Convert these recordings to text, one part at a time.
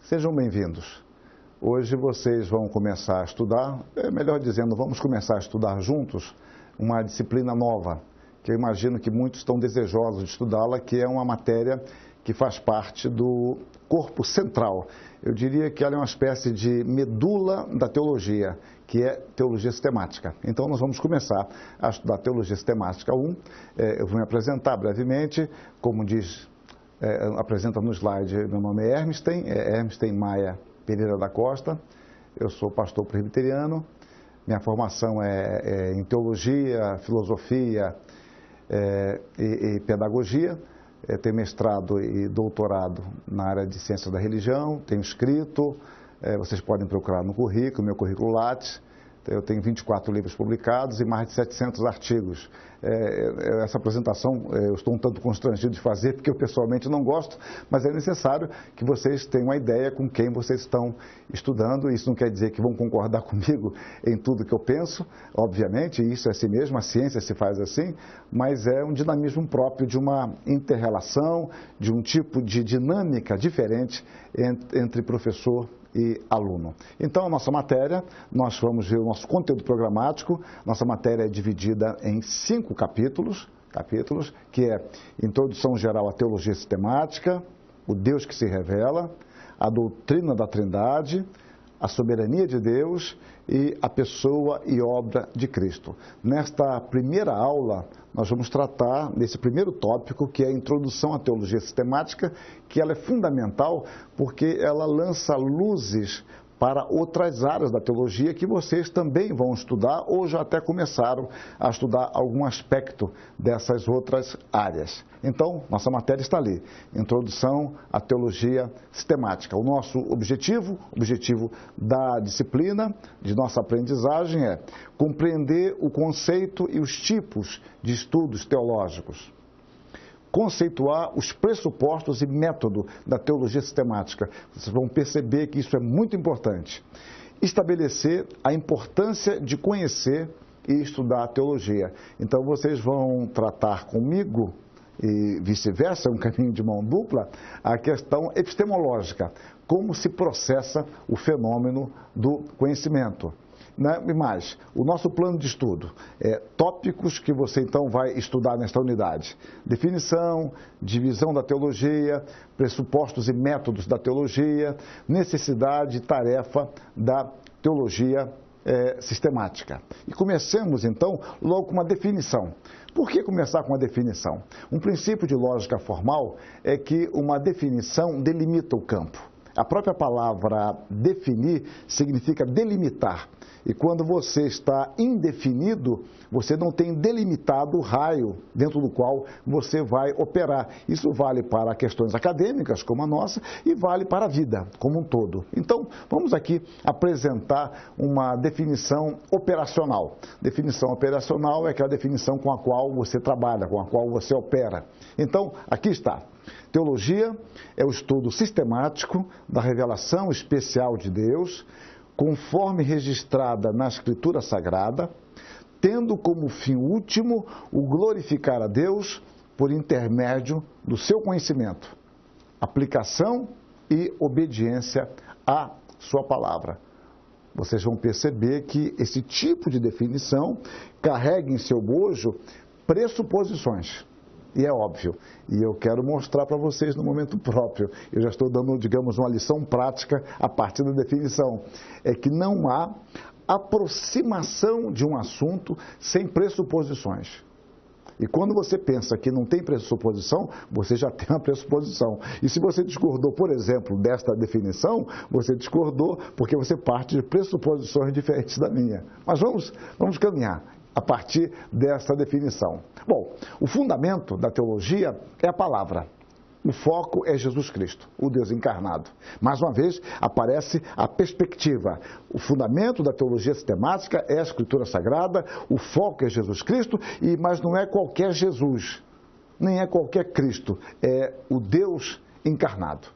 Sejam bem-vindos. Hoje vocês vão começar a estudar, melhor dizendo, vamos começar a estudar juntos uma disciplina nova, que eu imagino que muitos estão desejosos de estudá-la, que é uma matéria que faz parte do corpo central. Eu diria que ela é uma espécie de medula da teologia, que é teologia sistemática. Então nós vamos começar a estudar teologia sistemática 1. Eu vou me apresentar brevemente, como diz, apresenta no slide, meu nome é Hermsten Maia Pereira da Costa, eu sou pastor presbiteriano, minha formação é em teologia, filosofia e pedagogia. Tenho mestrado e doutorado na área de ciências da religião, tenho escrito, vocês podem procurar no currículo, meu currículo Lattes. Eu tenho 24 livros publicados e mais de 700 artigos. Essa apresentação eu estou um tanto constrangido de fazer, porque eu pessoalmente não gosto, mas é necessário que vocês tenham uma ideia com quem vocês estão estudando. Isso não quer dizer que vão concordar comigo em tudo que eu penso, obviamente, isso é assim mesmo, a ciência se faz assim, mas é um dinamismo próprio de uma inter-relação, de um tipo de dinâmica diferente entre professor e aluno. Então, a nossa matéria, nós vamos ver o nosso conteúdo programático. Nossa matéria é dividida em 5 capítulos, que é Introdução Geral à Teologia Sistemática, o Deus que se revela, a doutrina da Trindade, a soberania de Deus e a pessoa e obra de Cristo. Nesta primeira aula, nós vamos tratar desse primeiro tópico, que é a introdução à teologia sistemática, que ela é fundamental porque ela lança luzes para outras áreas da teologia que vocês também vão estudar ou já até começaram a estudar algum aspecto dessas outras áreas. Então, nossa matéria está ali, Introdução à Teologia Sistemática. O nosso objetivo da disciplina, de nossa aprendizagem é compreender o conceito e os tipos de estudos teológicos, conceituar os pressupostos e método da teologia sistemática. Vocês vão perceber que isso é muito importante. Estabelecer a importância de conhecer e estudar a teologia. Então vocês vão tratar comigo, e vice-versa, um caminho de mão dupla, a questão epistemológica, como se processa o fenômeno do conhecimento. E mais, o nosso plano de estudo tópicos que você então vai estudar nesta unidade: definição, divisão da teologia, pressupostos e métodos da teologia, necessidade e tarefa da teologia sistemática. E comecemos então logo com uma definição. Por que começar com uma definição? Um princípio de lógica formal é que uma definição delimita o campo. A própria palavra definir significa delimitar. E quando você está indefinido, você não tem delimitado o raio dentro do qual você vai operar. Isso vale para questões acadêmicas, como a nossa, e vale para a vida como um todo. Então, vamos aqui apresentar uma definição operacional. Definição operacional é aquela definição com a qual você trabalha, com a qual você opera. Então, aqui está. Teologia é o estudo sistemático da revelação especial de Deus, conforme registrada na Escritura Sagrada, tendo como fim último o glorificar a Deus por intermédio do seu conhecimento, aplicação e obediência à sua palavra. Vocês vão perceber que esse tipo de definição carrega em seu bojo pressuposições. E é óbvio, e eu quero mostrar para vocês no momento próprio, eu já estou dando, digamos, uma lição prática a partir da definição, é que não há aproximação de um assunto sem pressuposições. E quando você pensa que não tem pressuposição, você já tem uma pressuposição. E se você discordou, por exemplo, desta definição, você discordou porque você parte de pressuposições diferentes da minha. Mas vamos caminhar a partir dessa definição. Bom, o fundamento da teologia é a palavra. O foco é Jesus Cristo, o Deus encarnado. Mais uma vez, aparece a perspectiva. O fundamento da teologia sistemática é a Escritura Sagrada, o foco é Jesus Cristo, mas não é qualquer Jesus, nem é qualquer Cristo, é o Deus encarnado.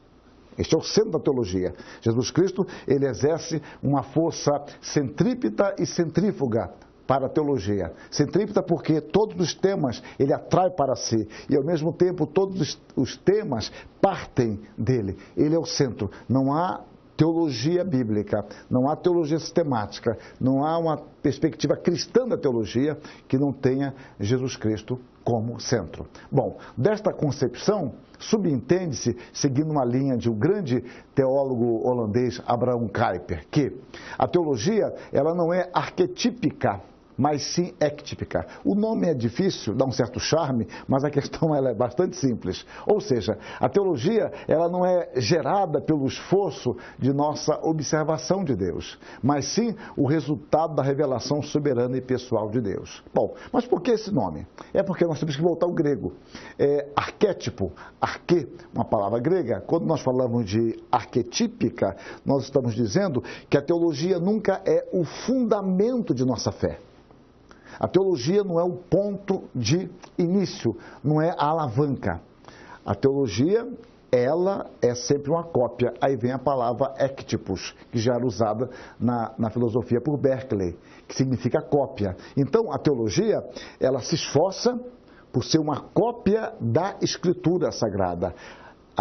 Este é o centro da teologia. Jesus Cristo, ele exerce uma força centrípeta e centrífuga para a teologia. Centrípeta porque todos os temas ele atrai para si e, ao mesmo tempo, todos os temas partem dele. Ele é o centro. Não há teologia bíblica, não há teologia sistemática, não há uma perspectiva cristã da teologia que não tenha Jesus Cristo como centro. Bom, desta concepção, subentende-se, seguindo uma linha de um grande teólogo holandês, Abraham Kuyper, que a teologia ela não é arquetípica, mas sim ectípica. O nome é difícil, dá um certo charme, mas a questão ela é bastante simples. Ou seja, a teologia ela não é gerada pelo esforço de nossa observação de Deus, mas sim o resultado da revelação soberana e pessoal de Deus. Bom, mas por que esse nome? É porque nós temos que voltar ao grego. Arquétipo, arquê, uma palavra grega, quando nós falamos de arquetípica, nós estamos dizendo que a teologia nunca é o fundamento de nossa fé. A teologia não é o ponto de início, não é a alavanca. A teologia, ela é sempre uma cópia. Aí vem a palavra ectipos, que já era usada na filosofia por Berkeley, que significa cópia. Então, a teologia, ela se esforça por ser uma cópia da Escritura Sagrada.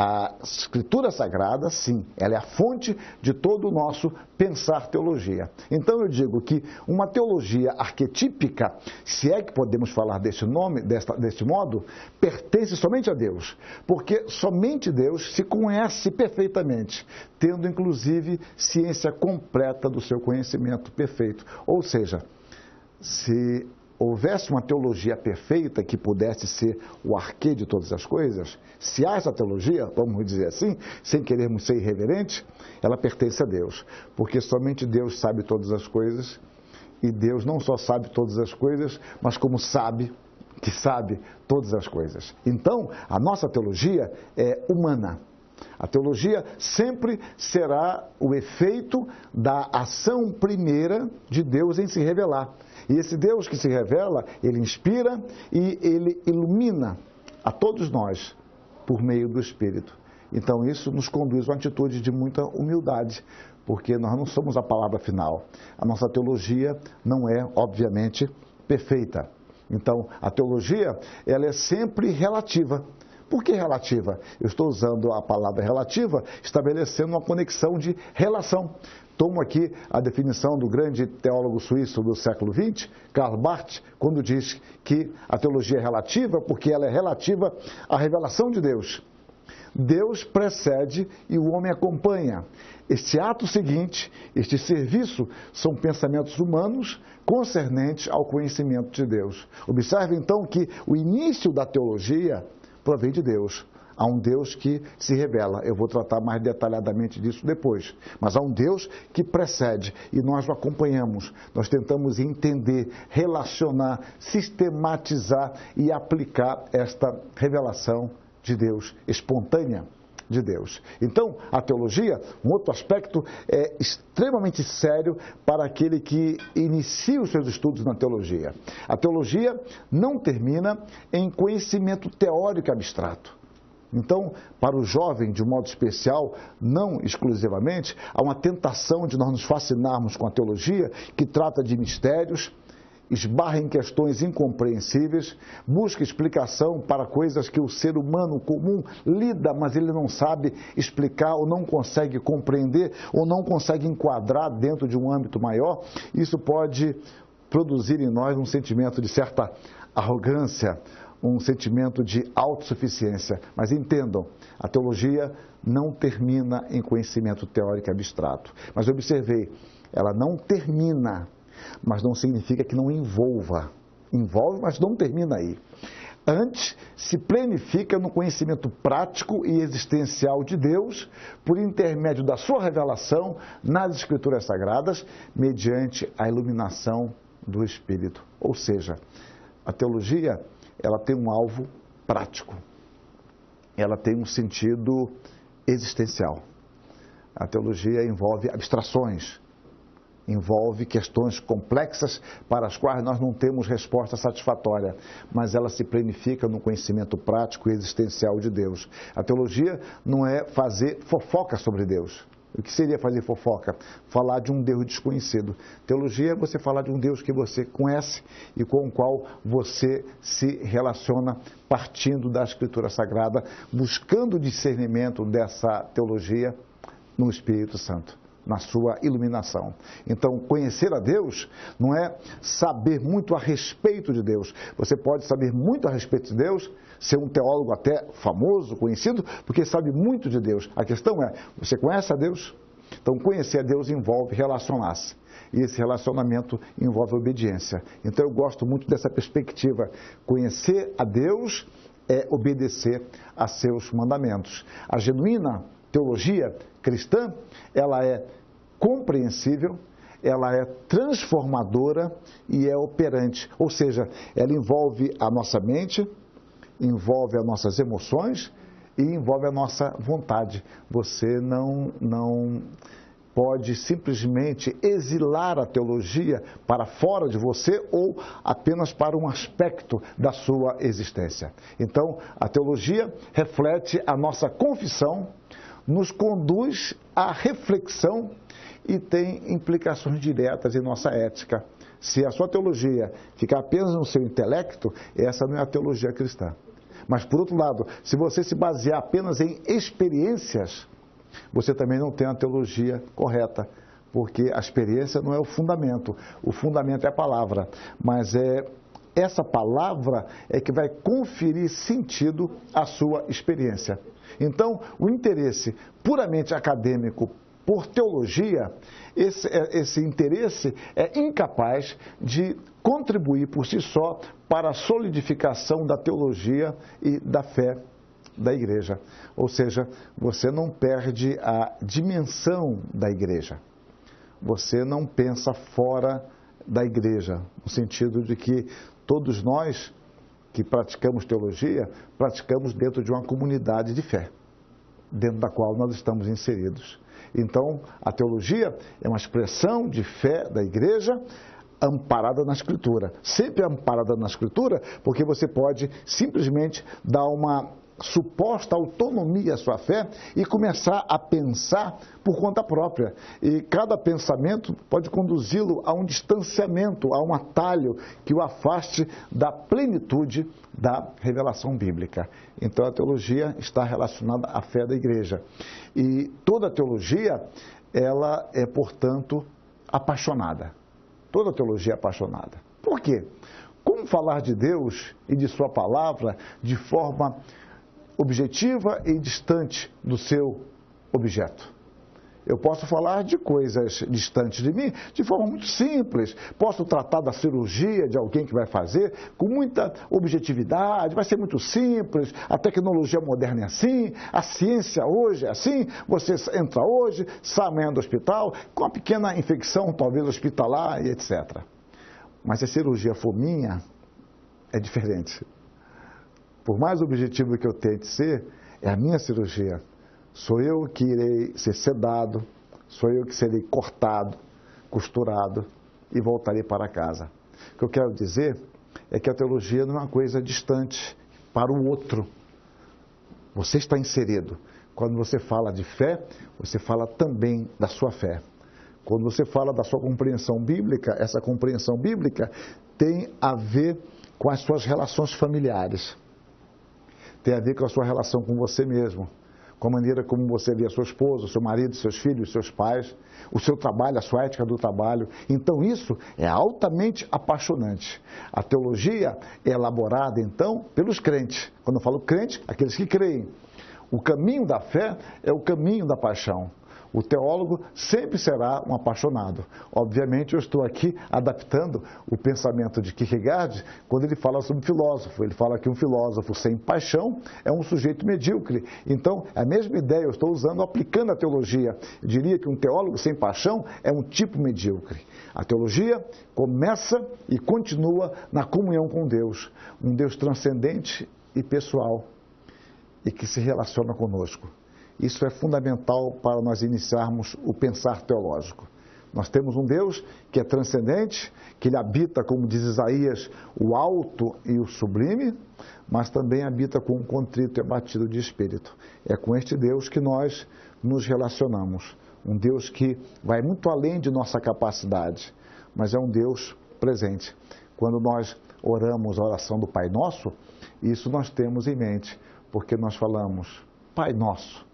A Escritura Sagrada, sim, ela é a fonte de todo o nosso pensar teologia. Então eu digo que uma teologia arquetípica, se é que podemos falar deste modo, pertence somente a Deus, porque somente Deus se conhece perfeitamente, tendo inclusive ciência completa do seu conhecimento perfeito. Ou seja, se houvesse uma teologia perfeita que pudesse ser o arquê de todas as coisas, se há essa teologia, vamos dizer assim, sem querermos ser irreverentes, ela pertence a Deus, porque somente Deus sabe todas as coisas, e Deus não só sabe todas as coisas, mas como sabe que sabe todas as coisas. Então, a nossa teologia é humana. A teologia sempre será o efeito da ação primeira de Deus em se revelar. E esse Deus que se revela, ele inspira e ele ilumina a todos nós por meio do Espírito. Então isso nos conduz a uma atitude de muita humildade, porque nós não somos a palavra final. A nossa teologia não é, obviamente, perfeita. Então a teologia, ela é sempre relativa. Por que relativa? Eu estou usando a palavra relativa, estabelecendo uma conexão de relação. Tomo aqui a definição do grande teólogo suíço do século XX, Karl Barth, quando diz que a teologia é relativa porque ela é relativa à revelação de Deus. Deus precede e o homem acompanha. Este ato seguinte, este serviço, são pensamentos humanos concernentes ao conhecimento de Deus. Observe então que o início da teologia provém de Deus. Há um Deus que se revela. Eu vou tratar mais detalhadamente disso depois. Mas há um Deus que precede e nós o acompanhamos. Nós tentamos entender, relacionar, sistematizar e aplicar esta revelação de Deus, espontânea de Deus. Então, a teologia, um outro aspecto, é extremamente sério para aquele que inicia os seus estudos na teologia. A teologia não termina em conhecimento teórico abstrato. Então, para o jovem, de um modo especial, não exclusivamente, há uma tentação de nós nos fascinarmos com a teologia que trata de mistérios, esbarra em questões incompreensíveis, busca explicação para coisas que o ser humano comum lida, mas ele não sabe explicar ou não consegue compreender ou não consegue enquadrar dentro de um âmbito maior. Isso pode produzir em nós um sentimento de certa arrogância, um sentimento de autossuficiência. Mas entendam, a teologia não termina em conhecimento teórico abstrato. Mas observei, ela não termina, mas não significa que não envolva. Envolve, mas não termina aí. Antes, se planifica no conhecimento prático e existencial de Deus, por intermédio da sua revelação nas Escrituras Sagradas, mediante a iluminação do Espírito. Ou seja, a teologia, ela tem um alvo prático. Ela tem um sentido existencial. A teologia envolve abstrações, envolve questões complexas para as quais nós não temos resposta satisfatória, mas ela se planifica no conhecimento prático e existencial de Deus. A teologia não é fazer fofoca sobre Deus. O que seria fazer fofoca? Falar de um Deus desconhecido. Teologia é você falar de um Deus que você conhece e com o qual você se relaciona partindo da Escritura Sagrada, buscando o discernimento dessa teologia no Espírito Santo, na sua iluminação. Então, conhecer a Deus não é saber muito a respeito de Deus. Você pode saber muito a respeito de Deus, ser um teólogo até famoso, conhecido, porque sabe muito de Deus. A questão é, você conhece a Deus? Então, conhecer a Deus envolve relacionar-se. E esse relacionamento envolve obediência. Então, eu gosto muito dessa perspectiva. Conhecer a Deus é obedecer a seus mandamentos. A genuína teologia cristã, ela é compreensível, ela é transformadora e é operante. Ou seja, ela envolve a nossa mente, envolve as nossas emoções e envolve a nossa vontade. Você não pode simplesmente exilar a teologia para fora de você ou apenas para um aspecto da sua existência. Então, a teologia reflete a nossa confissão, nos conduz à reflexão e tem implicações diretas em nossa ética. Se a sua teologia ficar apenas no seu intelecto, essa não é a teologia cristã. Mas, por outro lado, se você se basear apenas em experiências, você também não tem a teologia correta, porque a experiência não é o fundamento é a palavra, mas essa palavra é que vai conferir sentido à sua experiência. Então, o interesse puramente acadêmico por teologia, esse interesse é incapaz de contribuir por si só para a solidificação da teologia e da fé da igreja. Ou seja, você não perde a dimensão da igreja. Você não pensa fora da igreja, no sentido de que todos nós que praticamos teologia, praticamos dentro de uma comunidade de fé, dentro da qual nós estamos inseridos. Então, a teologia é uma expressão de fé da igreja amparada na Escritura. Sempre amparada na Escritura, porque você pode simplesmente dar uma suposta autonomia à sua fé e começar a pensar por conta própria. E cada pensamento pode conduzi-lo a um distanciamento, a um atalho que o afaste da plenitude da revelação bíblica. Então a teologia está relacionada à fé da igreja. E toda teologia, ela é, portanto, apaixonada. Toda teologia é apaixonada. Por quê? Como falar de Deus e de sua palavra de forma objetiva e distante do seu objeto? Eu posso falar de coisas distantes de mim de forma muito simples. Posso tratar da cirurgia de alguém que vai fazer com muita objetividade, vai ser muito simples. A tecnologia moderna é assim, a ciência hoje é assim. Você entra hoje, sai amanhã do hospital, com uma pequena infecção, talvez hospitalar e etc. Mas se a cirurgia for minha, é diferente. Por mais objetivo que eu tente ser, é a minha cirurgia. Sou eu que irei ser sedado, sou eu que serei cortado, costurado e voltarei para casa. O que eu quero dizer é que a teologia não é uma coisa distante para o outro. Você está inserido. Quando você fala de fé, você fala também da sua fé. Quando você fala da sua compreensão bíblica, essa compreensão bíblica tem a ver com as suas relações familiares. Tem a ver com a sua relação com você mesmo, com a maneira como você vê a sua esposa, o seu marido, seus filhos, seus pais, o seu trabalho, a sua ética do trabalho. Então isso é altamente apaixonante. A teologia é elaborada então pelos crentes. Quando eu falo crente, aqueles que creem. O caminho da fé é o caminho da paixão. O teólogo sempre será um apaixonado. Obviamente, eu estou aqui adaptando o pensamento de Kierkegaard quando ele fala sobre filósofo. Ele fala que um filósofo sem paixão é um sujeito medíocre. Então, a mesma ideia eu estou usando, aplicando a teologia. Eu diria que um teólogo sem paixão é um tipo medíocre. A teologia começa e continua na comunhão com Deus. Um Deus transcendente e pessoal e que se relaciona conosco. Isso é fundamental para nós iniciarmos o pensar teológico. Nós temos um Deus que é transcendente, que Ele habita, como diz Isaías, o alto e o sublime, mas também habita com um contrito e abatido de espírito. É com este Deus que nós nos relacionamos. um Deus que vai muito além de nossa capacidade, mas é um Deus presente. Quando nós oramos a oração do Pai Nosso, isso nós temos em mente, porque nós falamos, Pai Nosso,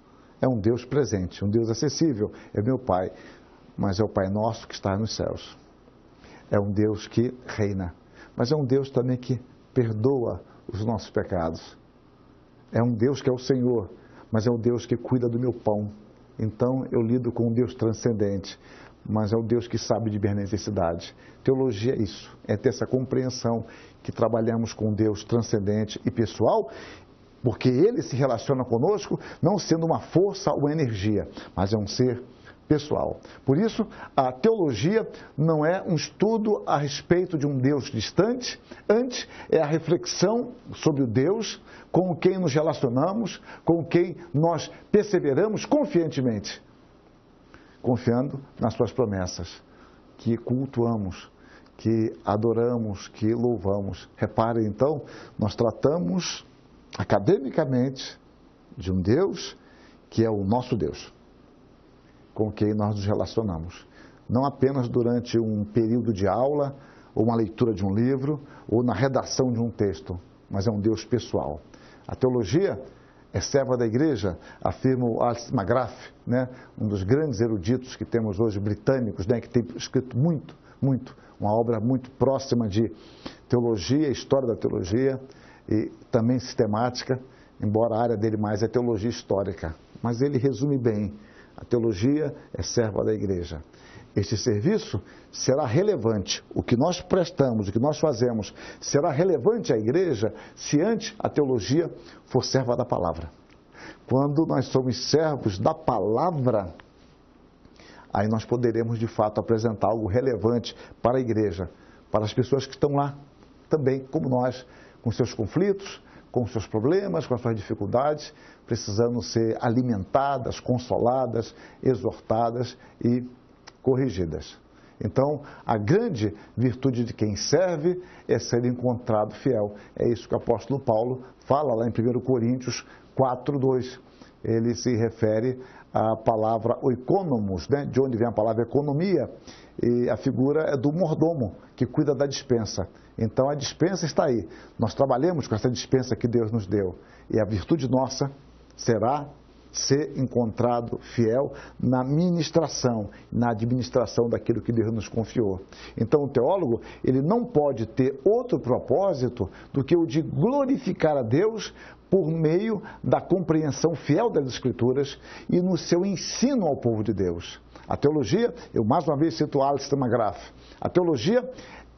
é um Deus presente, um Deus acessível, é meu Pai, mas é o Pai Nosso que está nos céus. É um Deus que reina, mas é um Deus também que perdoa os nossos pecados. É um Deus que é o Senhor, mas é um Deus que cuida do meu pão. Então eu lido com um Deus transcendente, mas é um Deus que sabe de minha necessidade. Teologia é isso, é ter essa compreensão que trabalhamos com um Deus transcendente e pessoal, porque Ele se relaciona conosco não sendo uma força ou uma energia, mas é um ser pessoal. Por isso, a teologia não é um estudo a respeito de um Deus distante, antes é a reflexão sobre o Deus com quem nos relacionamos, com quem nós perseveramos confiantemente, confiando nas suas promessas, que cultuamos, que adoramos, que louvamos. Reparem, então, nós tratamos academicamente de um Deus que é o nosso Deus, com quem nós nos relacionamos. Não apenas durante um período de aula, ou uma leitura de um livro, ou na redação de um texto, mas é um Deus pessoal. A teologia é serva da igreja, afirma o Alistair McGrath, né, um dos grandes eruditos que temos hoje, britânicos, né, que tem escrito muito, uma obra muito próxima de teologia, história da teologia, e também sistemática, embora a área dele mais é teologia histórica. Mas ele resume bem, a teologia é serva da igreja. Este serviço será relevante, o que nós prestamos, o que nós fazemos, será relevante à igreja se antes a teologia for serva da palavra. Quando nós somos servos da palavra, aí nós poderemos de fato apresentar algo relevante para a igreja, para as pessoas que estão lá também, como nós, com seus conflitos, com seus problemas, com as suas dificuldades, precisando ser alimentadas, consoladas, exortadas e corrigidas. Então, a grande virtude de quem serve é ser encontrado fiel. É isso que o apóstolo Paulo fala lá em 1 Coríntios 4:2. Ele se refere à palavra oikonomos, né? De onde vem a palavra economia, e a figura é do mordomo, que cuida da despensa. Então a despensa está aí, nós trabalhamos com essa despensa que Deus nos deu, e a virtude nossa será ser encontrado fiel na ministração, na administração daquilo que Deus nos confiou. Então o teólogo, ele não pode ter outro propósito do que o de glorificar a Deus por meio da compreensão fiel das Escrituras e no seu ensino ao povo de Deus. A teologia, eu mais uma vez cito Alistair McGrath, a teologia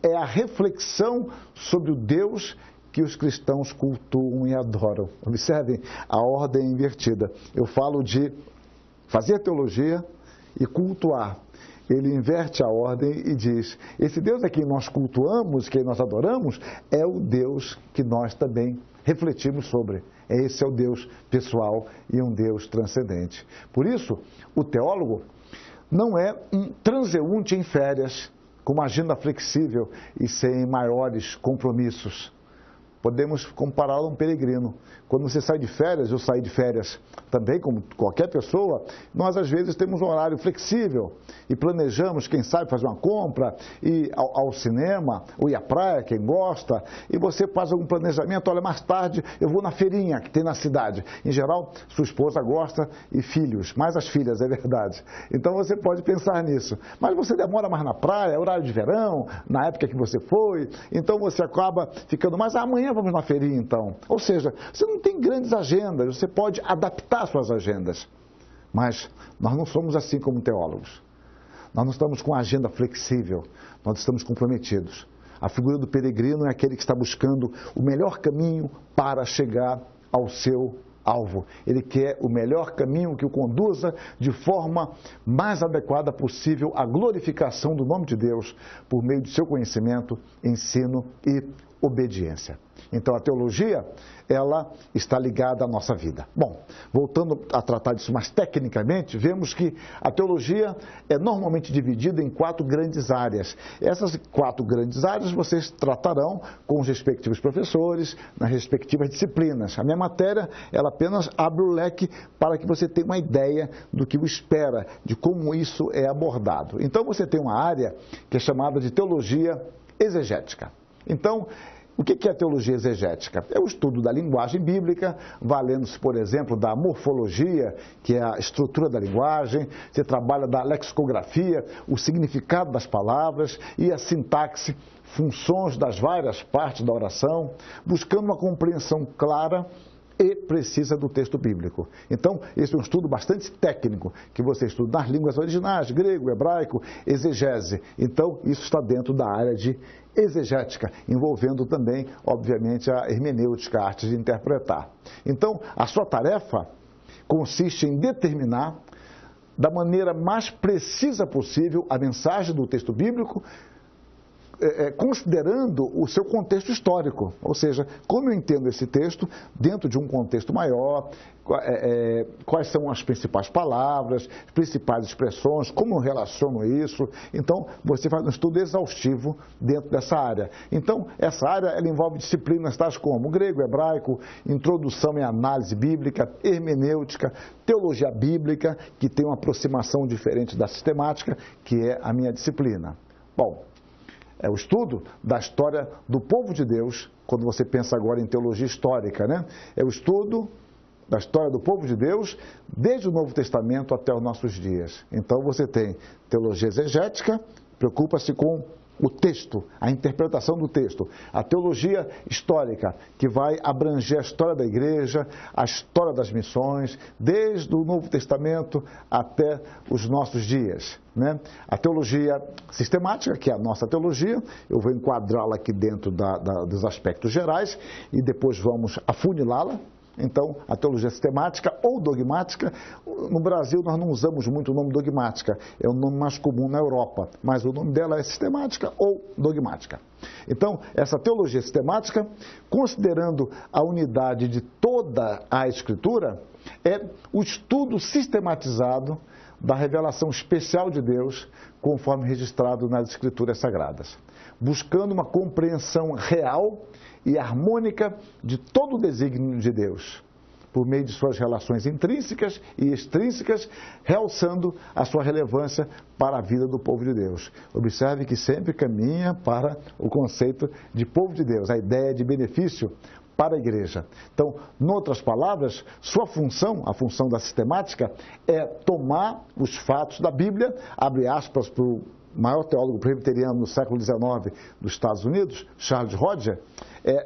é a reflexão sobre o Deus que os cristãos cultuam e adoram. Observem a ordem invertida. Eu falo de fazer teologia e cultuar. Ele inverte a ordem e diz, esse Deus a quem nós cultuamos, quem nós adoramos, é o Deus que nós também refletimos sobre. Esse é o Deus pessoal e um Deus transcendente. Por isso, o teólogo não é um transeunte em férias, com uma agenda flexível e sem maiores compromissos. Podemos compará-lo a um peregrino. Quando você sai de férias, eu saí de férias também, como qualquer pessoa, nós às vezes temos um horário flexível e planejamos, quem sabe, fazer uma compra, ir ao cinema, ou ir à praia, quem gosta, e você faz algum planejamento, olha, mais tarde eu vou na feirinha que tem na cidade. Em geral, sua esposa gosta e filhos, mais as filhas, é verdade. Então você pode pensar nisso. Mas você demora mais na praia, é horário de verão, na época que você foi, então você acaba ficando mais, amanhã vamos na feirinha então. Ou seja, você não tem grandes agendas, você pode adaptar suas agendas. Mas nós não somos assim como teólogos. Nós não estamos com a agenda flexível, nós estamos comprometidos. A figura do peregrino é aquele que está buscando o melhor caminho para chegar ao seu alvo. Ele quer o melhor caminho que o conduza de forma mais adequada possível à glorificação do nome de Deus por meio de seu conhecimento, ensino e obediência. Então a teologia, ela está ligada à nossa vida. Bom, voltando a tratar disso mais tecnicamente, vemos que a teologia é normalmente dividida em 4 grandes áreas. Essas 4 grandes áreas vocês tratarão com os respectivos professores, nas respectivas disciplinas. A minha matéria, ela apenas abre o leque para que você tenha uma ideia do que o espera, de como isso é abordado. Então você tem uma área que é chamada de teologia exegética. Então, o que é a teologia exegética? É o estudo da linguagem bíblica, valendo-se, por exemplo, da morfologia, que é a estrutura da linguagem, você trabalha da lexicografia, o significado das palavras e a sintaxe, funções das várias partes da oração, buscando uma compreensão clara e precisa do texto bíblico. Então, esse é um estudo bastante técnico, que você estuda nas línguas originais, grego, hebraico, exegese. Então, isso está dentro da área de exegética, envolvendo também, obviamente, a hermenêutica, a arte de interpretar. Então, a sua tarefa consiste em determinar, da maneira mais precisa possível, a mensagem do texto bíblico, considerando o seu contexto histórico, ou seja, como eu entendo esse texto dentro de um contexto maior, quais são as principais palavras, as principais expressões, como eu relaciono isso. Então, você faz um estudo exaustivo dentro dessa área. Então, essa área ela envolve disciplinas tais como grego, hebraico, introdução em análise bíblica, hermenêutica, teologia bíblica, que tem uma aproximação diferente da sistemática, que é a minha disciplina. Bom, é o estudo da história do povo de Deus, quando você pensa agora em teologia histórica, né? É o estudo da história do povo de Deus, desde o Novo Testamento até os nossos dias. Então você tem teologia exegética, preocupa-se com o texto, a interpretação do texto. A teologia histórica, que vai abranger a história da igreja, a história das missões, desde o Novo Testamento até os nossos dias, né? A teologia sistemática, que é a nossa teologia, eu vou enquadrá-la aqui dentro dos aspectos gerais e depois vamos afunilá-la. Então, a teologia sistemática ou dogmática, no Brasil nós não usamos muito o nome dogmática, é o nome mais comum na Europa, mas o nome dela é sistemática ou dogmática. Então, essa teologia sistemática, considerando a unidade de toda a Escritura, é o estudo sistematizado da revelação especial de Deus, conforme registrado nas Escrituras Sagradas, buscando uma compreensão real e harmônica de todo o desígnio de Deus, por meio de suas relações intrínsecas e extrínsecas, realçando a sua relevância para a vida do povo de Deus. Observe que sempre caminha para o conceito de povo de Deus, a ideia de benefício para a igreja. Então, em outras palavras, sua função, a função da sistemática, é tomar os fatos da Bíblia, abre aspas para o maior teólogo presbiteriano no século XIX dos Estados Unidos, Charles Hodge,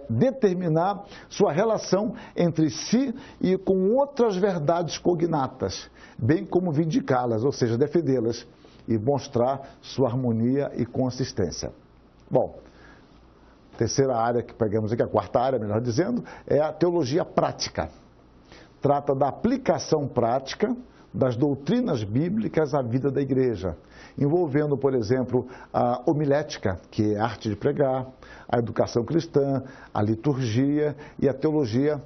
determinar sua relação entre si e com outras verdades cognatas, bem como vindicá-las, ou seja, defendê-las e mostrar sua harmonia e consistência. Bom, terceira área que pegamos aqui, a quarta área, melhor dizendo, é a teologia prática. Trata da aplicação prática das doutrinas bíblicas à vida da igreja, envolvendo, por exemplo, a homilética, que é a arte de pregar, a educação cristã, a liturgia e a teologia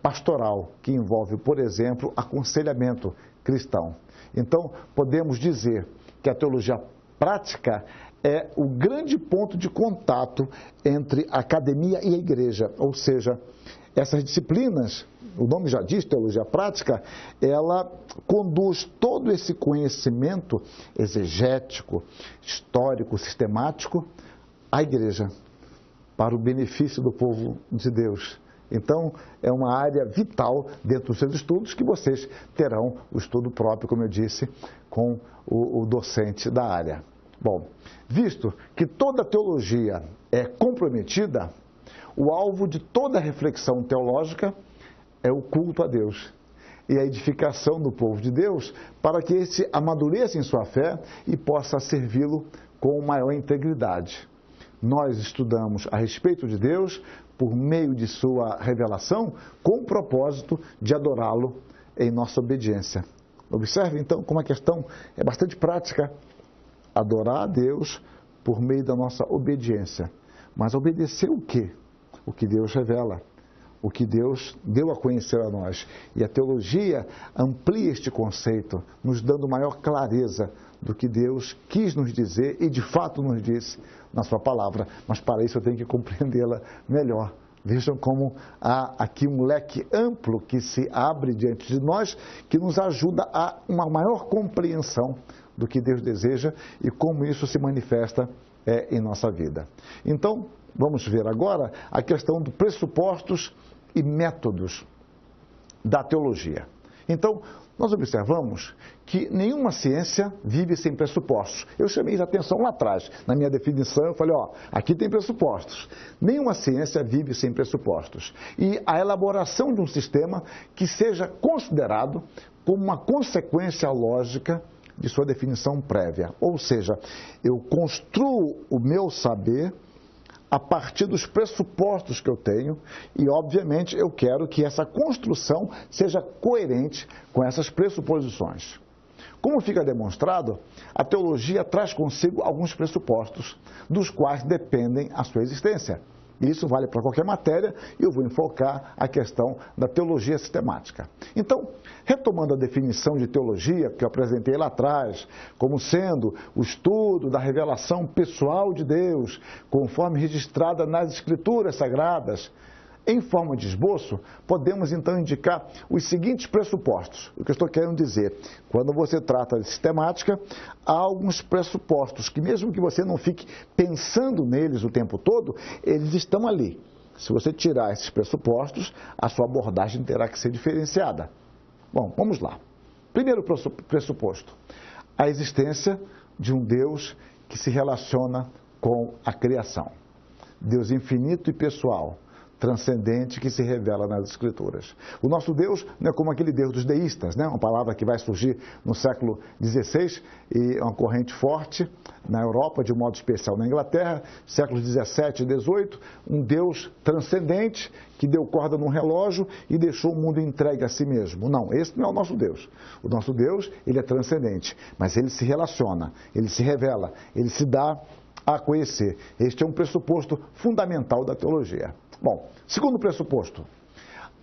pastoral, que envolve, por exemplo, aconselhamento cristão. Então, podemos dizer que a teologia prática é o grande ponto de contato entre a academia e a igreja, ou seja, essas disciplinas, o nome já diz, teologia prática, ela conduz todo esse conhecimento exegético, histórico, sistemático à igreja, para o benefício do povo de Deus. Então, é uma área vital dentro dos seus estudos que vocês terão o estudo próprio, como eu disse, com o docente da área. Bom, visto que toda teologia é comprometida, o alvo de toda reflexão teológica é o culto a Deus e a edificação do povo de Deus para que esse amadureça em sua fé e possa servi-lo com maior integridade. Nós estudamos a respeito de Deus por meio de sua revelação com o propósito de adorá-lo em nossa obediência. Observe então como a questão é bastante prática. Adorar a Deus por meio da nossa obediência. mas obedecer o quê? O que Deus revela, o que Deus deu a conhecer a nós. E a teologia amplia este conceito, nos dando maior clareza do que Deus quis nos dizer e de fato nos disse na sua palavra. Mas para isso eu tenho que compreendê-la melhor. Vejam como há aqui um leque amplo que se abre diante de nós, que nos ajuda a uma maior compreensão do que Deus deseja e como isso se manifesta em nossa vida. Então, vamos ver agora a questão dos pressupostos e métodos da teologia. Então, nós observamos que nenhuma ciência vive sem pressupostos. Eu chamei a atenção lá atrás, na minha definição, eu falei, aqui tem pressupostos. Nenhuma ciência vive sem pressupostos. E a elaboração de um sistema que seja considerado como uma consequência lógica de sua definição prévia. Ou seja, eu construo o meu saber a partir dos pressupostos que eu tenho e, obviamente, eu quero que essa construção seja coerente com essas pressuposições. Como fica demonstrado, a teologia traz consigo alguns pressupostos, dos quais dependem a sua existência. Isso vale para qualquer matéria e eu vou enfocar a questão da teologia sistemática. Então, retomando a definição de teologia que eu apresentei lá atrás, como sendo o estudo da revelação pessoal de Deus, conforme registrada nas Escrituras Sagradas, em forma de esboço, podemos então indicar os seguintes pressupostos. O que eu estou querendo dizer, quando você trata de sistemática, há alguns pressupostos que mesmo que você não fique pensando neles o tempo todo, eles estão ali. Se você tirar esses pressupostos, a sua abordagem terá que ser diferenciada. Bom, vamos lá. Primeiro pressuposto, a existência de um Deus que se relaciona com a criação. Deus infinito e pessoal, transcendente que se revela nas Escrituras. O nosso Deus não é como aquele Deus dos deístas, né? Uma palavra que vai surgir no século XVI e é uma corrente forte na Europa, de um modo especial na Inglaterra, séculos XVII e XVIII, um Deus transcendente que deu corda num relógio e deixou o mundo entregue a si mesmo. Não, esse não é o nosso Deus. O nosso Deus, ele é transcendente, mas ele se relaciona, ele se revela, ele se dá a conhecer. Este é um pressuposto fundamental da teologia. Bom, segundo pressuposto,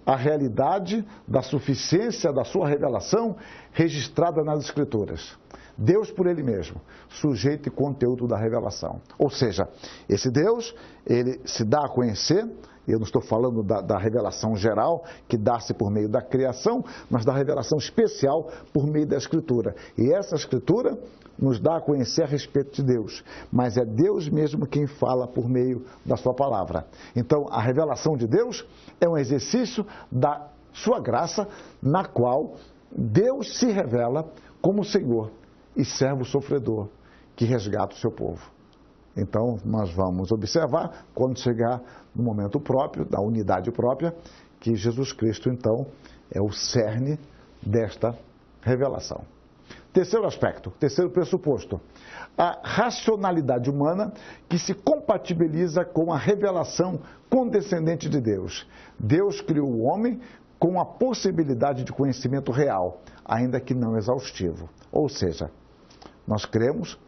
a realidade da suficiência da sua revelação registrada nas Escrituras. Deus por ele mesmo, sujeito e conteúdo da revelação. Ou seja, esse Deus, ele se dá a conhecer. Eu não estou falando da revelação geral, que dá-se por meio da criação, mas da revelação especial por meio da Escritura. E essa Escritura nos dá a conhecer a respeito de Deus, mas é Deus mesmo quem fala por meio da sua palavra. Então, a revelação de Deus é um exercício da sua graça, na qual Deus se revela como Senhor e servo sofredor, que resgata o seu povo. Então, nós vamos observar, quando chegar no momento próprio, da unidade própria, que Jesus Cristo, então, é o cerne desta revelação. Terceiro aspecto, terceiro pressuposto, a racionalidade humana que se compatibiliza com a revelação condescendente de Deus. Deus criou o homem com a possibilidade de conhecimento real, ainda que não exaustivo. Ou seja, nós cremos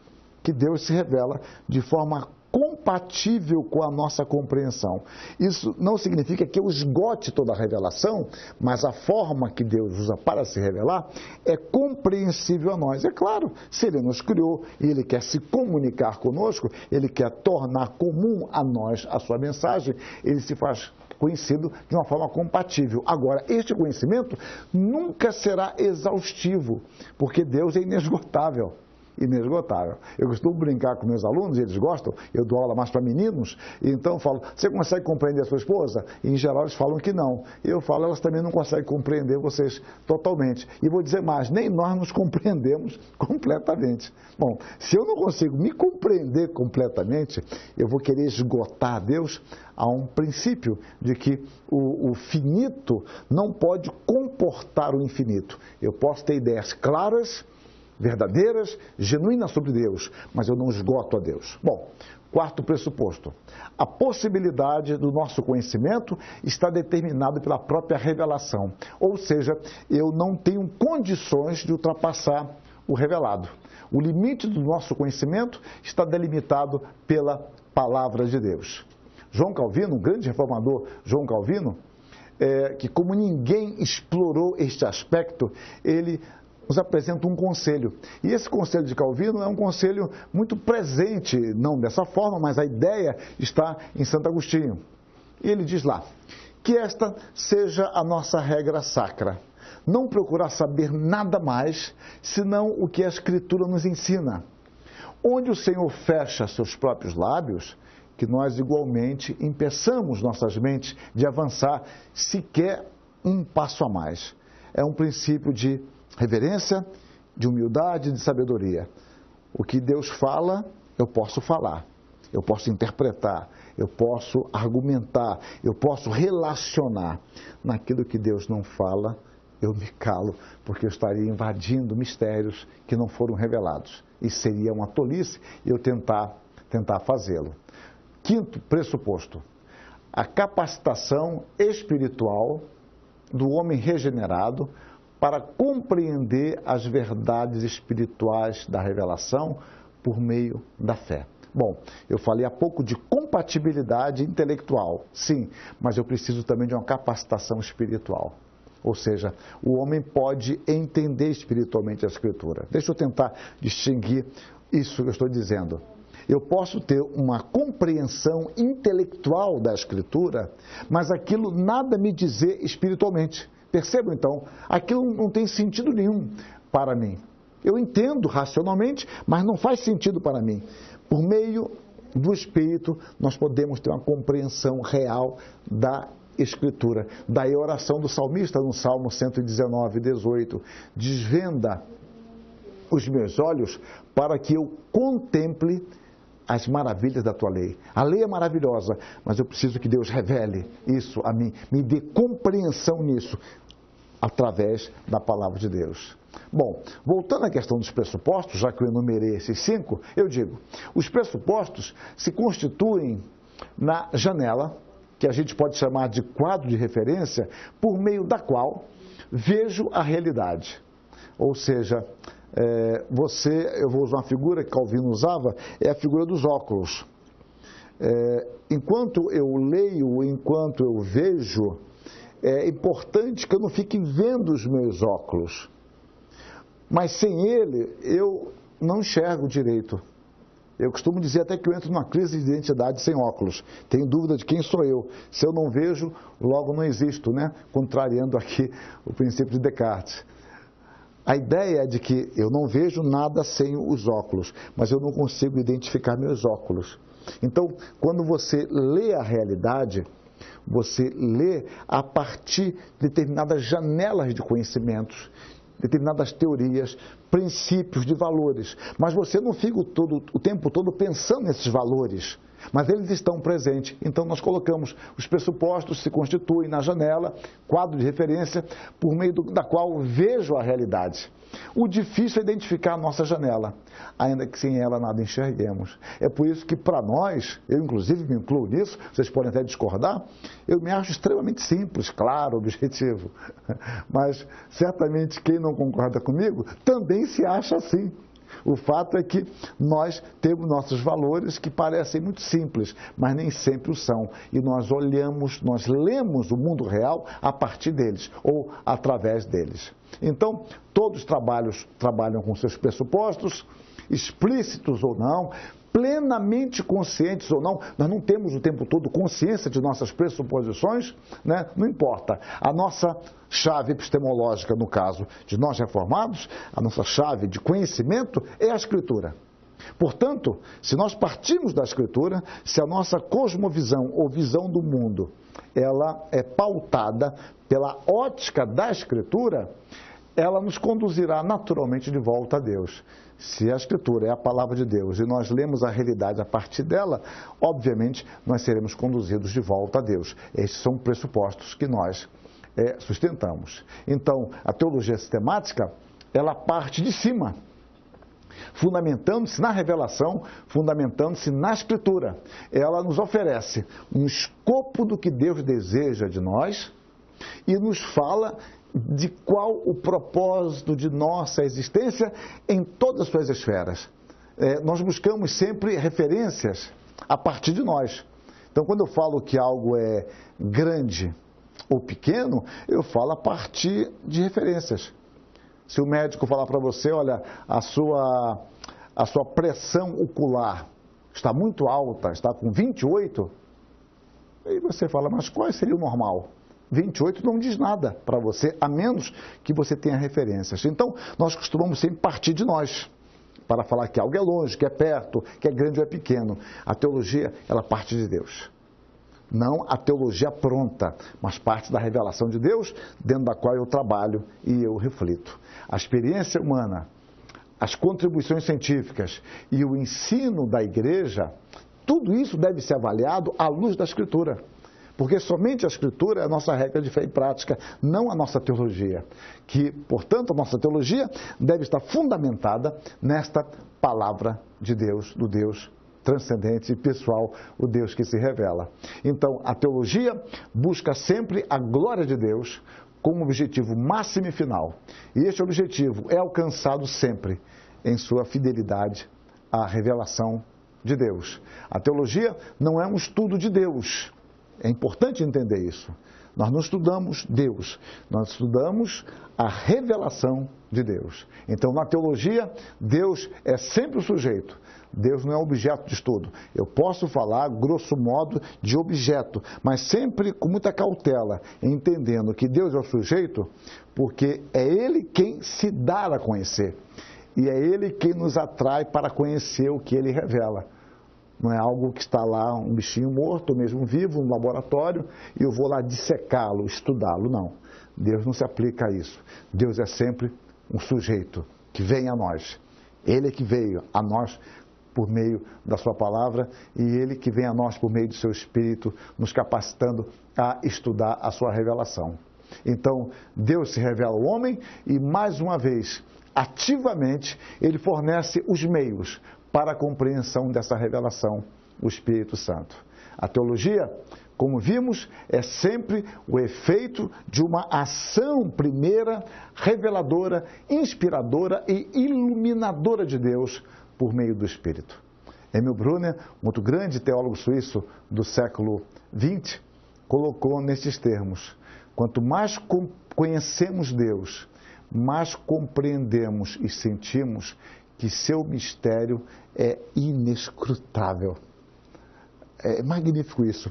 que Deus se revela de forma compatível com a nossa compreensão. Isso não significa que eu esgote toda a revelação, mas a forma que Deus usa para se revelar é compreensível a nós. É claro, se Ele nos criou e Ele quer se comunicar conosco, Ele quer tornar comum a nós a sua mensagem, Ele se faz conhecido de uma forma compatível. Agora, este conhecimento nunca será exaustivo, porque Deus é inesgotável. Inesgotável. Eu costumo brincar com meus alunos, e eles gostam, eu dou aula mais para meninos, e então eu falo, você consegue compreender a sua esposa? E em geral eles falam que não. Eu falo, elas também não conseguem compreender vocês totalmente. E vou dizer mais, nem nós nos compreendemos completamente. Bom, se eu não consigo me compreender completamente, eu vou querer esgotar a Deus. Há um princípio de que o finito não pode comportar o infinito. Eu posso ter ideias claras, verdadeiras, genuínas sobre Deus, mas eu não esgoto a Deus. Bom, quarto pressuposto, a possibilidade do nosso conhecimento está determinada pela própria revelação, ou seja, eu não tenho condições de ultrapassar o revelado. O limite do nosso conhecimento está delimitado pela palavra de Deus. João Calvino, um grande reformador, João Calvino, que como ninguém explorou este aspecto, ele nos apresenta um conselho. E esse conselho de Calvino é um conselho muito presente, não dessa forma, mas a ideia está em Santo Agostinho. E ele diz lá, que esta seja a nossa regra sacra. Não procurar saber nada mais, senão o que a Escritura nos ensina. Onde o Senhor fecha seus próprios lábios, que nós igualmente impeçamos nossas mentes de avançar sequer um passo a mais. É um princípio de reverência, de humildade, de sabedoria. O que Deus fala, eu posso falar, eu posso interpretar, eu posso argumentar, eu posso relacionar. Naquilo que Deus não fala, eu me calo, porque eu estaria invadindo mistérios que não foram revelados. E seria uma tolice eu tentar fazê-lo. Quinto pressuposto, a capacitação espiritual do homem regenerado para compreender as verdades espirituais da revelação por meio da fé. Bom, eu falei há pouco de compatibilidade intelectual, sim, mas eu preciso também de uma capacitação espiritual. Ou seja, o homem pode entender espiritualmente a Escritura. Deixa eu tentar distinguir isso que eu estou dizendo. Eu posso ter uma compreensão intelectual da Escritura, mas aquilo nada me dizer espiritualmente. Percebam então, aquilo não tem sentido nenhum para mim. Eu entendo racionalmente, mas não faz sentido para mim. Por meio do Espírito, nós podemos ter uma compreensão real da Escritura. Daí a oração do salmista no Salmo 119, 18. Desvenda os meus olhos para que eu contemple as maravilhas da tua lei. A lei é maravilhosa, mas eu preciso que Deus revele isso a mim, me dê compreensão nisso, através da palavra de Deus. Bom, voltando à questão dos pressupostos, já que eu enumerei esses 5, eu digo, os pressupostos se constituem na janela, que a gente pode chamar de quadro de referência, por meio da qual vejo a realidade. Ou seja, eu vou usar uma figura que Calvino usava, é a figura dos óculos. Enquanto eu leio, enquanto eu vejo, é importante que eu não fique vendo os meus óculos. Mas sem ele, eu não enxergo direito. Eu costumo dizer até que eu entro numa crise de identidade sem óculos. Tenho dúvida de quem sou eu. Se eu não vejo, logo não existo, né? Contrariando aqui o princípio de Descartes. A ideia é de que eu não vejo nada sem os óculos, mas eu não consigo identificar meus óculos. Então, quando você lê a realidade, você lê a partir de determinadas janelas de conhecimentos, determinadas teorias, princípios de valores. Mas você não fica o tempo todo pensando nesses valores, mas eles estão presentes. Então nós colocamos os pressupostos, se constituem na janela, quadro de referência, por meio da qual vejo a realidade. O difícil é identificar a nossa janela, ainda que sem ela nada enxerguemos. É por isso que para nós, eu inclusive me incluo nisso, vocês podem até discordar, eu me acho extremamente simples, claro, objetivo. Mas certamente quem não concorda comigo também se acha assim. O fato é que nós temos nossos valores que parecem muito simples, mas nem sempre o são. E nós olhamos, nós lemos o mundo real a partir deles, ou através deles. Então, todos trabalham com seus pressupostos, explícitos ou não, plenamente conscientes ou não. Nós não temos o tempo todo consciência de nossas pressuposições, né? Não importa. A nossa chave epistemológica, no caso de nós reformados, a nossa chave de conhecimento é a Escritura. Portanto, se nós partimos da Escritura, se a nossa cosmovisão ou visão do mundo, ela é pautada pela ótica da Escritura, ela nos conduzirá naturalmente de volta a Deus. Se a Escritura é a palavra de Deus e nós lemos a realidade a partir dela, obviamente nós seremos conduzidos de volta a Deus. Estes são pressupostos que nós sustentamos. Então, a teologia sistemática, ela parte de cima, fundamentando-se na revelação, fundamentando-se na Escritura. Ela nos oferece um escopo do que Deus deseja de nós e nos fala de qual o propósito de nossa existência em todas as suas esferas. Nós buscamos sempre referências a partir de nós. Então, quando eu falo que algo é grande ou pequeno, eu falo a partir de referências. Se o médico falar para você, olha, a sua pressão ocular está muito alta, está com 28, aí você fala, mas qual seria o normal? 28 não diz nada para você, a menos que você tenha referências. Então, nós costumamos sempre partir de nós, para falar que algo é longe, que é perto, que é grande ou é pequeno. A teologia, ela parte de Deus. Não a teologia pronta, mas parte da revelação de Deus, dentro da qual eu trabalho e eu reflito. A experiência humana, as contribuições científicas e o ensino da igreja, tudo isso deve ser avaliado à luz da Escritura. Porque somente a Escritura é a nossa regra de fé e prática, não a nossa teologia. Que, portanto, a nossa teologia deve estar fundamentada nesta palavra de Deus, do Deus transcendente e pessoal, o Deus que se revela. Então, a teologia busca sempre a glória de Deus como objetivo máximo e final. E este objetivo é alcançado sempre em sua fidelidade à revelação de Deus. A teologia não é um estudo de Deus. É importante entender isso. Nós não estudamos Deus, nós estudamos a revelação de Deus. Então, na teologia, Deus é sempre o sujeito. Deus não é objeto de estudo. Eu posso falar, grosso modo, de objeto, mas sempre com muita cautela, entendendo que Deus é o sujeito, porque é Ele quem se dá a conhecer. E é Ele quem nos atrai para conhecer o que Ele revela. Não é algo que está lá, um bichinho morto, ou mesmo vivo, no laboratório, e eu vou lá dissecá-lo, estudá-lo. Não. Deus não se aplica a isso. Deus é sempre um sujeito que vem a nós. Ele é que veio a nós por meio da sua palavra e Ele que vem a nós por meio do seu Espírito, nos capacitando a estudar a sua revelação. Então, Deus se revela ao homem e, mais uma vez, ativamente, Ele fornece os meios para a compreensão dessa revelação, o Espírito Santo. A teologia, como vimos, é sempre o efeito de uma ação primeira, reveladora, inspiradora e iluminadora de Deus por meio do Espírito. Emil Brunner, muito grande teólogo suíço do século XX, colocou nestes termos: quanto mais conhecemos Deus, mais compreendemos e sentimos que seu mistério é inescrutável. É magnífico isso.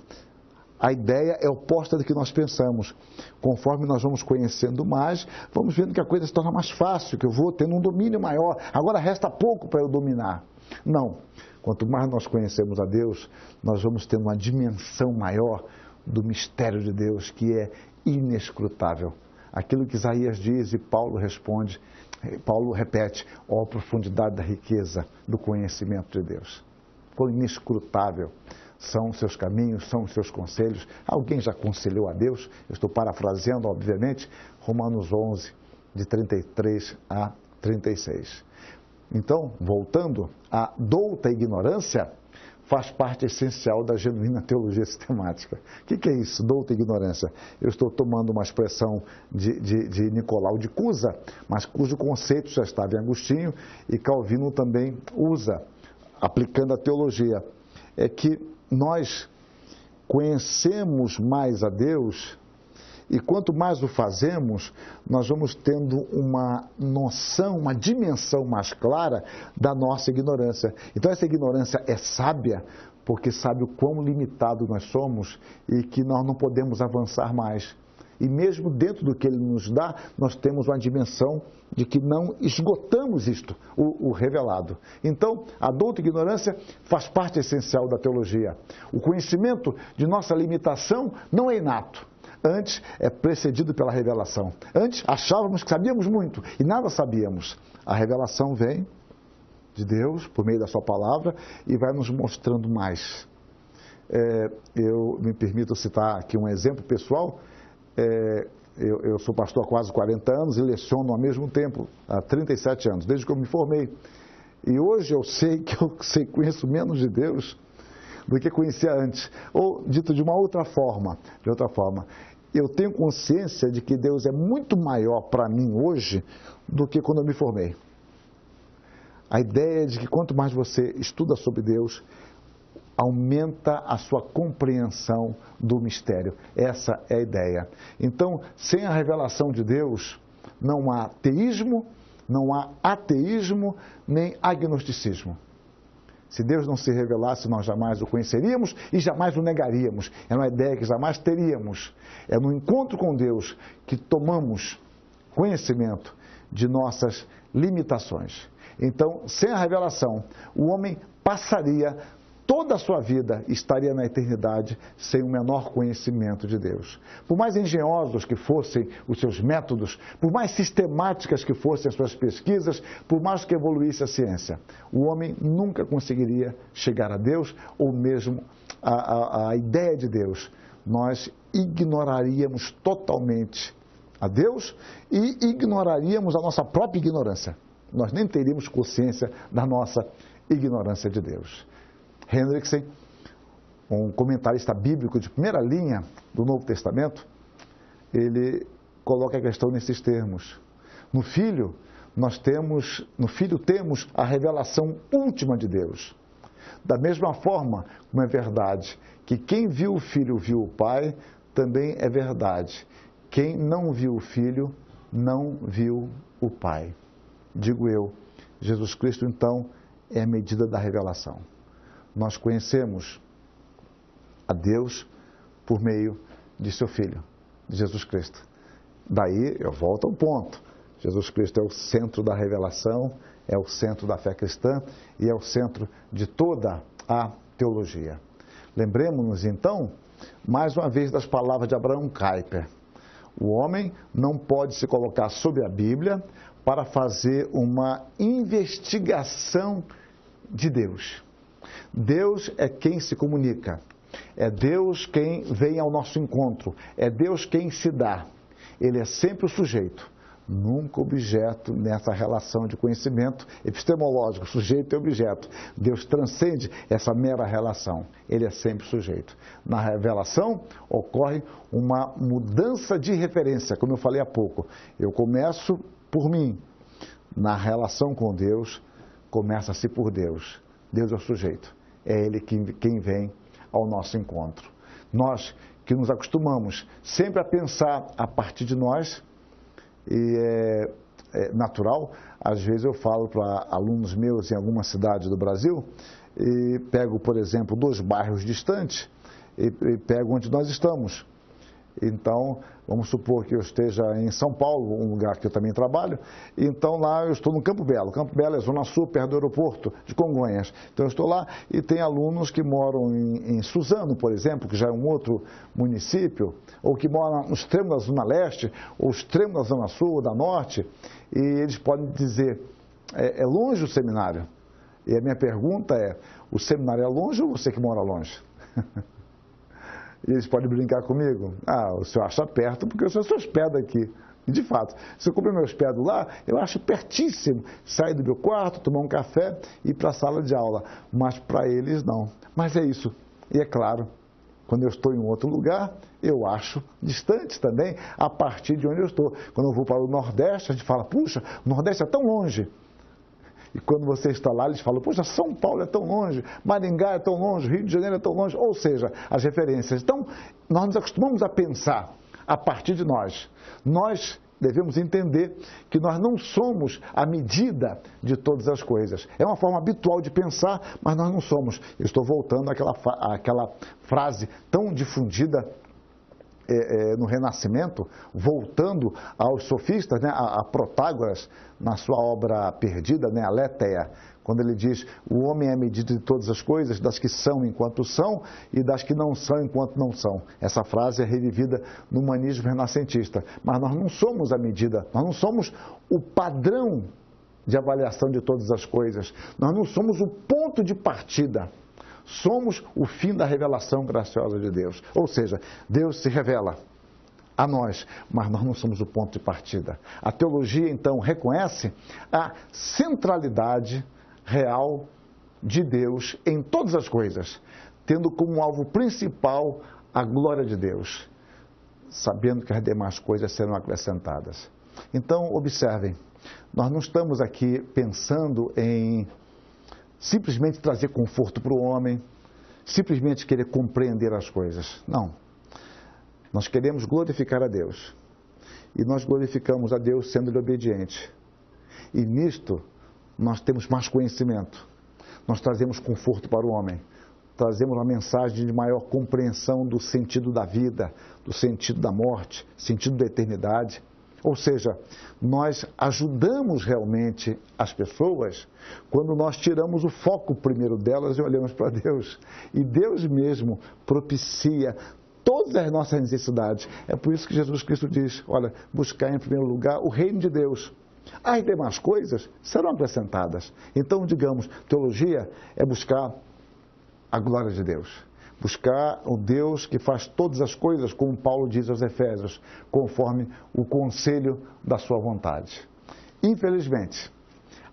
A ideia é oposta do que nós pensamos. Conforme nós vamos conhecendo mais, vamos vendo que a coisa se torna mais fácil, que eu vou tendo um domínio maior. Agora resta pouco para eu dominar. Não. Quanto mais nós conhecemos a Deus, nós vamos tendo uma dimensão maior do mistério de Deus, que é inescrutável. Aquilo que Isaías diz e Paulo responde, Paulo repete: ó profundidade da riqueza do conhecimento de Deus. Quão inescrutável são os seus caminhos, são os seus conselhos. Alguém já aconselhou a Deus? Eu estou parafraseando, obviamente, Romanos 11, de 33 a 36. Então, voltando, a douta ignorância faz parte essencial da genuína teologia sistemática. O que é isso, douta ignorância? Eu estou tomando uma expressão de Nicolau de Cusa, mas cujo conceito já estava em Agostinho e Calvino também usa, aplicando a teologia. É que nós conhecemos mais a Deus e quanto mais o fazemos, nós vamos tendo uma noção, uma dimensão mais clara da nossa ignorância. Então essa ignorância é sábia porque sabe o quão limitado nós somos e que nós não podemos avançar mais. E mesmo dentro do que Ele nos dá, nós temos uma dimensão de que não esgotamos isto, o revelado. Então, a douta ignorância faz parte essencial da teologia. O conhecimento de nossa limitação não é inato. Antes, é precedido pela revelação. Antes, achávamos que sabíamos muito e nada sabíamos. A revelação vem de Deus, por meio da sua palavra, e vai nos mostrando mais. Eu me permito citar aqui um exemplo pessoal. Eu sou pastor há quase 40 anos e leciono ao mesmo tempo, há 37 anos, desde que eu me formei. E hoje eu sei que conheço menos de Deus do que conhecia antes. Ou, dito de uma outra forma, eu tenho consciência de que Deus é muito maior para mim hoje do que quando eu me formei. A ideia de que quanto mais você estuda sobre Deus, aumenta a sua compreensão do mistério. Essa é a ideia. Então, sem a revelação de Deus, não há teísmo, não há ateísmo, nem agnosticismo. Se Deus não se revelasse, nós jamais o conheceríamos e jamais o negaríamos. É uma ideia que jamais teríamos. É no encontro com Deus que tomamos conhecimento de nossas limitações. Então, sem a revelação, o homem passaria toda a sua vida, estaria na eternidade sem o menor conhecimento de Deus. Por mais engenhosos que fossem os seus métodos, por mais sistemáticas que fossem as suas pesquisas, por mais que evoluísse a ciência, o homem nunca conseguiria chegar a Deus, ou mesmo a ideia de Deus. Nós ignoraríamos totalmente a Deus e ignoraríamos a nossa própria ignorância. Nós nem teríamos consciência da nossa ignorância de Deus. Hendrickson, um comentarista bíblico de primeira linha do Novo Testamento, ele coloca a questão nesses termos. No Filho temos a revelação última de Deus. Da mesma forma como é verdade que quem viu o Filho viu o Pai, também é verdade. Quem não viu o Filho não viu o Pai. Digo eu, Jesus Cristo então é a medida da revelação. Nós conhecemos a Deus por meio de seu Filho, de Jesus Cristo. Daí eu volto ao ponto. Jesus Cristo é o centro da revelação, é o centro da fé cristã e é o centro de toda a teologia. Lembremos-nos então, mais uma vez, das palavras de Abraham Kuyper. O homem não pode se colocar sob a Bíblia para fazer uma investigação de Deus. Deus é quem se comunica, é Deus quem vem ao nosso encontro, é Deus quem se dá. Ele é sempre o sujeito, nunca objeto nessa relação de conhecimento epistemológico, sujeito e objeto. Deus transcende essa mera relação, ele é sempre sujeito. Na revelação ocorre uma mudança de referência, como eu falei há pouco. Eu começo por mim, na relação com Deus, começa-se por Deus. Deus é o sujeito, é Ele quem vem ao nosso encontro. Nós que nos acostumamos sempre a pensar a partir de nós, e é natural, às vezes eu falo para alunos meus em alguma cidade do Brasil, e pego, por exemplo, 2 bairros distantes, e pego onde nós estamos. Então, vamos supor que eu esteja em São Paulo, um lugar que eu também trabalho, então lá eu estou no Campo Belo. Campo Belo é Zona Sul, perto do aeroporto de Congonhas. Então eu estou lá e tem alunos que moram em Suzano, por exemplo, que já é um outro município, ou que moram no extremo da Zona Leste, ou extremo da Zona Sul, ou da Norte, e eles podem dizer, é longe o seminário? E a minha pergunta é, o seminário é longe ou você que mora longe? E eles podem brincar comigo. Ah, o senhor acha perto porque eu sou se hospeda aqui. E de fato, se eu compro meu hospedo lá, eu acho pertíssimo. Sair do meu quarto, tomar um café e ir para a sala de aula. Mas para eles não. Mas é isso. E é claro, quando eu estou em outro lugar, eu acho distante também a partir de onde eu estou. Quando eu vou para o Nordeste, a gente fala, puxa, o Nordeste é tão longe. E quando você está lá, eles falam, poxa, São Paulo é tão longe, Maringá é tão longe, Rio de Janeiro é tão longe. Ou seja, as referências. Então, nós nos acostumamos a pensar a partir de nós. Nós devemos entender que nós não somos a medida de todas as coisas. É uma forma habitual de pensar, mas nós não somos. Eu estou voltando àquela frase tão difundida no Renascimento, voltando aos sofistas, né, a Protágoras, na sua obra perdida, né, a Letéia, quando ele diz, o homem é a medida de todas as coisas, das que são enquanto são e das que não são enquanto não são. Essa frase é revivida no humanismo renascentista. Mas nós não somos a medida, nós não somos o padrão de avaliação de todas as coisas, nós não somos o ponto de partida. Somos o fim da revelação graciosa de Deus. Ou seja, Deus se revela a nós, mas nós não somos o ponto de partida. A teologia, então, reconhece a centralidade real de Deus em todas as coisas, tendo como alvo principal a glória de Deus. sabendo que as demais coisas serão acrescentadas. Então, observem, nós não estamos aqui pensando em simplesmente trazer conforto para o homem, simplesmente querer compreender as coisas. Não. Nós queremos glorificar a Deus. E nós glorificamos a Deus sendo-lhe obediente. E nisto, nós temos mais conhecimento. Nós trazemos conforto para o homem. Trazemos uma mensagem de maior compreensão do sentido da vida, do sentido da morte, sentido da eternidade. Ou seja, nós ajudamos realmente as pessoas quando nós tiramos o foco primeiro delas e olhamos para Deus. E Deus mesmo propicia todas as nossas necessidades. É por isso que Jesus Cristo diz, olha, buscar em primeiro lugar o reino de Deus. As demais coisas serão acrescentadas. Então, digamos, teologia é buscar a glória de Deus. Buscar o Deus que faz todas as coisas, como Paulo diz aos Efésios, conforme o conselho da sua vontade. Infelizmente,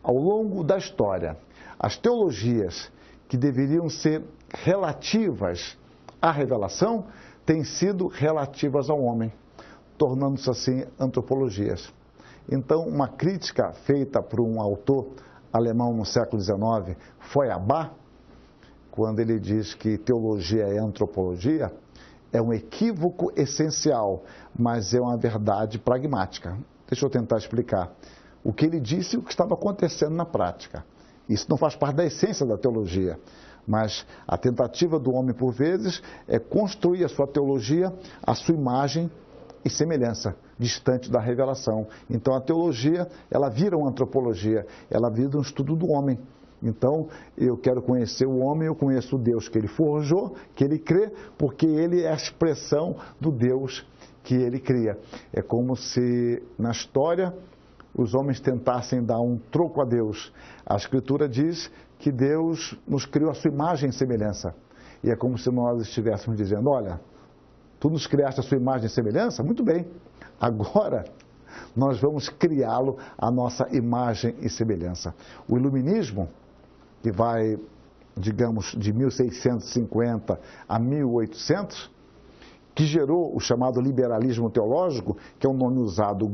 ao longo da história, as teologias que deveriam ser relativas à revelação têm sido relativas ao homem, tornando-se assim antropologias. Então, uma crítica feita por um autor alemão no século XIX, Feuerbach, quando ele diz que teologia é antropologia, é um equívoco essencial, mas é uma verdade pragmática. Deixa eu tentar explicar. O que ele disse e o que estava acontecendo na prática. Isso não faz parte da essência da teologia, mas a tentativa do homem, por vezes, é construir a sua teologia, a sua imagem e semelhança, distante da revelação. Então, a teologia, ela vira uma antropologia, ela vira um estudo do homem. Então, eu quero conhecer o homem, eu conheço o Deus que ele forjou, que ele crê, porque ele é a expressão do Deus que ele cria. É como se, na história, os homens tentassem dar um troco a Deus. A Escritura diz que Deus nos criou a sua imagem e semelhança. E é como se nós estivéssemos dizendo, olha, tu nos criaste a sua imagem e semelhança? Muito bem. Agora, nós vamos criá-lo a nossa imagem e semelhança. O iluminismo, que vai, digamos, de 1650 a 1800, que gerou o chamado liberalismo teológico, que é um nome usado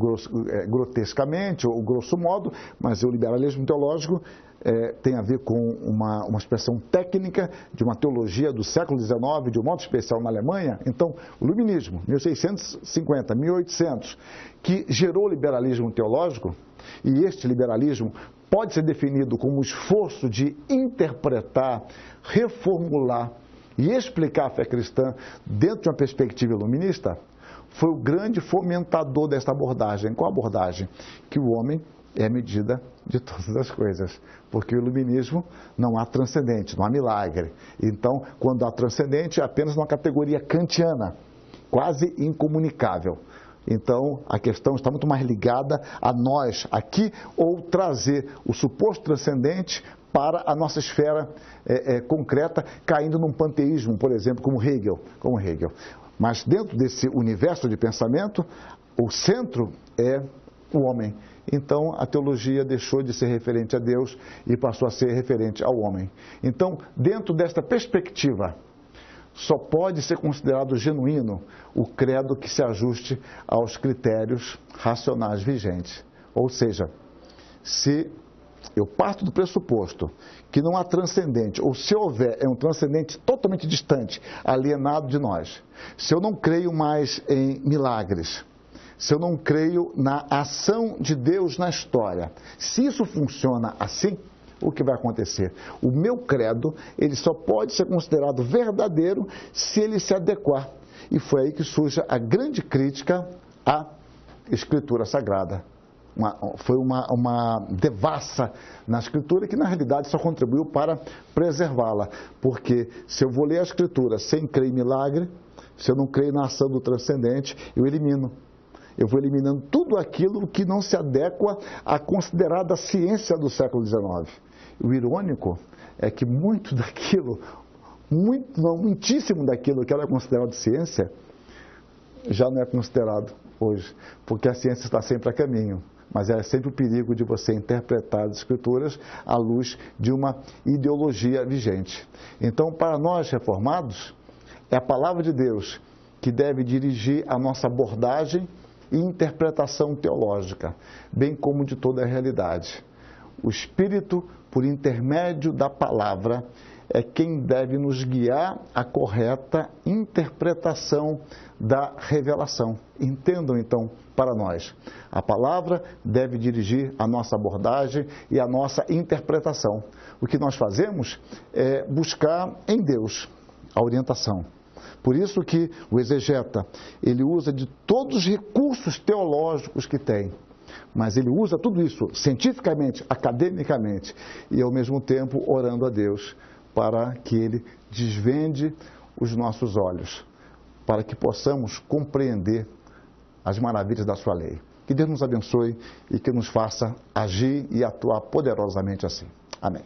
grotescamente, ou grosso modo, mas o liberalismo teológico tem a ver com uma expressão técnica de uma teologia do século XIX, de um modo especial na Alemanha. Então, o iluminismo, 1650, 1800, que gerou o liberalismo teológico, e este liberalismo pode ser definido como um esforço de interpretar, reformular e explicar a fé cristã dentro de uma perspectiva iluminista, foi o grande fomentador desta abordagem. Qual abordagem? Que o homem é a medida de todas as coisas, porque o iluminismo não há transcendente, não há milagre. Então, quando há transcendente, é apenas uma categoria kantiana, quase incomunicável. Então, a questão está muito mais ligada a nós aqui, ou trazer o suposto transcendente para a nossa esfera concreta, caindo num panteísmo, por exemplo, como Hegel. Mas dentro desse universo de pensamento, o centro é o homem. Então, a teologia deixou de ser referente a Deus e passou a ser referente ao homem. Então, dentro desta perspectiva, só pode ser considerado genuíno o credo que se ajuste aos critérios racionais vigentes. Ou seja, se eu parto do pressuposto que não há transcendente, ou se houver, é um transcendente totalmente distante, alienado de nós. Se eu não creio mais em milagres, se eu não creio na ação de Deus na história, se isso funciona assim, o que vai acontecer? O meu credo, ele só pode ser considerado verdadeiro se ele se adequar. E foi aí que surge a grande crítica à Escritura Sagrada. Foi uma devassa na Escritura que, na realidade, só contribuiu para preservá-la. Porque se eu vou ler a Escritura sem crer em milagre, se eu não creio na ação do transcendente, eu elimino. Eu vou eliminando tudo aquilo que não se adequa à considerada ciência do século XIX. O irônico é que muitíssimo daquilo que era considerado ciência, já não é considerado hoje, porque a ciência está sempre a caminho, mas é sempre o perigo de você interpretar as Escrituras à luz de uma ideologia vigente. Então, para nós reformados, é a palavra de Deus que deve dirigir a nossa abordagem e interpretação teológica, bem como de toda a realidade. O Espírito, por intermédio da palavra, é quem deve nos guiar à correta interpretação da revelação. Entendam, então, para nós. A palavra deve dirigir a nossa abordagem e a nossa interpretação. O que nós fazemos é buscar em Deus a orientação. Por isso que o exegeta, ele usa de todos os recursos teológicos que tem, mas ele usa tudo isso cientificamente, academicamente, e ao mesmo tempo orando a Deus para que Ele desvende os nossos olhos, para que possamos compreender as maravilhas da sua lei. Que Deus nos abençoe e que nos faça agir e atuar poderosamente assim. Amém.